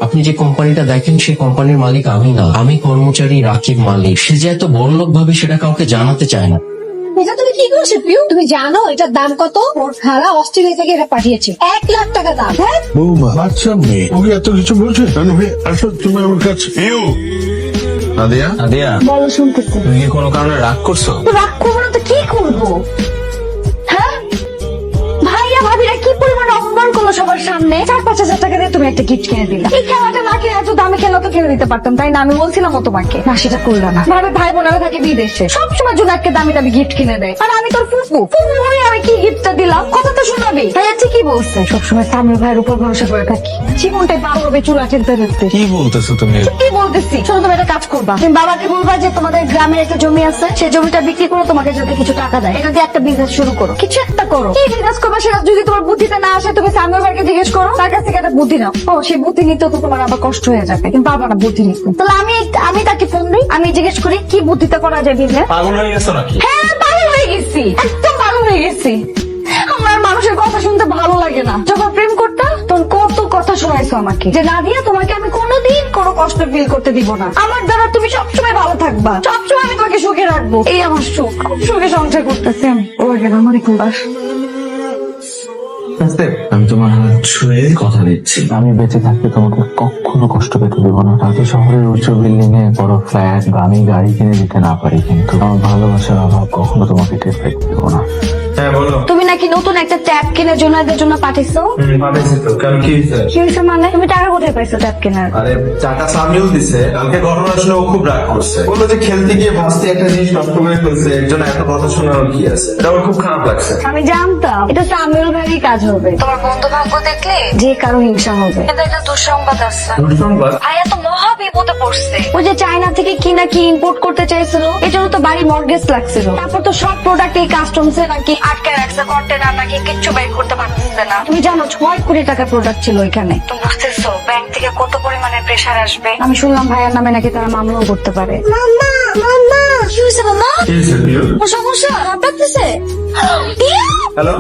আপনি যে কোম্পানিটা দেখেন সেই কোম্পানির মালিক আমি না, আমি কর্মচারী রাকিব মালিক। সে যে এত বড়লোক ভাবে সেটা কাউকে জানাতে চায় না। এটা তুমি কি করছো পিউ? তুমি জানো এটার দাম কত? ওর খালা অস্ট্রেলিয়া থেকে এটা পাঠিয়েছে, 1,00,000 টাকা দাম। হ্যাঁ বৌমা বাচ্চা মেয়ে ওকে এত কিছু বলছে কেন? ভাই আসো তুমি আমার কাছে। নাদিয়া, নাদিয়া, বলো, শুনতেছি। তুমি কি কোনো কারণে রাগ করছো? তো রাগ করবো না তো কি করবো? হ্যাঁ, ভাইয়া ভাবিরা কি পরিমাণ অপমান করলো সবার সামনে। 4-5 হাজার টাকা দিয়ে তুমি একটা গিফট কিনে দিলা। এই খেলাটা না কিনে এত দামে খেলা তো কিনে দিতে পারতাম, তাই না? আমি বলছিলাম ও তোমাকে, না সেটা করলাম না। ভাবে ভাই বোনেরা থাকে বিদেশে, সবসময় জন্য একটা দামি দামি গিফট কিনে দেয়, আর আমি তোর ফুফু ফুফু হয়ে আমি কি গিফটটা দিলাম? কথা তো শোনাবি। ভাইয়া ঠিকই বলছে, সবসময় সামনের ভাইয়ের উপর ভরসা করে থাকি, জীবনটাই পার হবে চুলা ঠেলতে ঠেলতে। কি বলতেছো তুমি? কি বলতেছি? শোনো, তুমি একটা কাজ করবা, তুমি বাবাকে বলবা যে তোমাদের গ্রামের একটা জমি আছে, সেই জমিটা বিক্রি করে তোমাকে যাতে কিছু টাকা দেয়, এটা দিয়ে একটা বিজনেস শুরু করো, কিছু একটা করো। কি বিজনেস করবে সেটা যদি তোমার বুদ্ধিতে না আসে, তুমি সামনের ভাইকে জিজ্ঞেস করো, তার কাছ থেকে একটা বুদ্ধি নাও। ও, সেই বুদ্ধি নিতে তো তোমার আবার কষ্ট হয়ে যাবে, কিন্তু পারবা না বুদ্ধি নিতে। তাহলে আমি তাকে ফোন দিই, আমি জিজ্ঞেস করি কি বুদ্ধিতে করা যায় বিজনেস। পাগল হয়ে গেছো নাকি? হ্যাঁ, পাগল হয়ে গেছি, একদম পাগল হয়ে গেছি। আমার মানুষের কথা শুনতে ভালো লাগে না। যখন প্রেম করতাম তখন কত কথা শোনাইছো আমাকে, যে নাদিয়া তোমাকে আমি কোনোদিন কোনো কষ্ট ফিল করতে দিব না, আমার দ্বারা তুমি সবসময় ভালো থাকবা, সবসময় আমি তোমাকে সুখে রাখবো। এই আমার সুখ, খুব সুখে সংসার করতেছি আমি। ও গেল আমার কুম্বাস। আমি তোমার হাত ছুঁয়ে কথা দিচ্ছি, আমি বেঁচে থাকতে তোমাকে কখনো কষ্ট পেতে দেবো না। হয়তো শহরের উচ্চ বিল্ডিং এ বড় ফ্ল্যাট দামি গাড়ি কিনে দিতে না পারি, কিন্তু আমার ভালোবাসার অভাব কখনো তোমাকে টের পেতে দেবো না। হ্যাঁ বলো। তুমি নাকি নতুন একটা ট্যাব কিনে জোনাইদের জন্য পাঠিয়েছো? পাঠাইছি তো, কারণ কি হয়েছে? কি হয়েছে মানে? তুমি টাকা কোথায় পাইছো ট্যাব কেনার? আরে টাকা সামিল দিছে, কালকে ঘটনা শুনে ও খুব রাগ করছে, বললো যে খেলতে গিয়ে ভাসতে একটা জিনিস নষ্ট করে ফেলছে, এর জন্য এত কথা শোনার কি আছে। এটা ওর খুব খারাপ লাগছে। আমি জানতাম এটা সামিউল ভাইয়েরই কাজ হবে। তোমার বন্ধু ভাগ্য দেখলে যে কারো হিংসা হবে, কিন্তু এটা দুঃসংবাদ আছে। দুঃসংবাদ? ভাইয়া তো মহা বিপদে পড়ছে। ওই যে চায়না থেকে কি না কি ইম্পোর্ট করতে চাইছিল, এজন্য তো বাড়ি মর্গেজ লাগছিল। তারপর তো সব প্রোডাক্ট এই কাস্টমসে নাকি আটকে রাখছে, কন্টেনার নাকি কিচ্ছু বের করতে পারতেছে না। তুমি জানো 6 কোটি টাকা প্রোডাক্ট ছিল ওইখানে। তুমি বুঝতেছো ব্যাংক থেকে কত পরিমাণে প্রেসার আসবে? আমি শুনলাম ভাইয়ার নামে নাকি তারা মামলাও করতে পারে। মাম্মা মাম্মা কি হয়েছে মাম্মা? কি হয়েছে? সমস্যা? আপনার হ্যালো।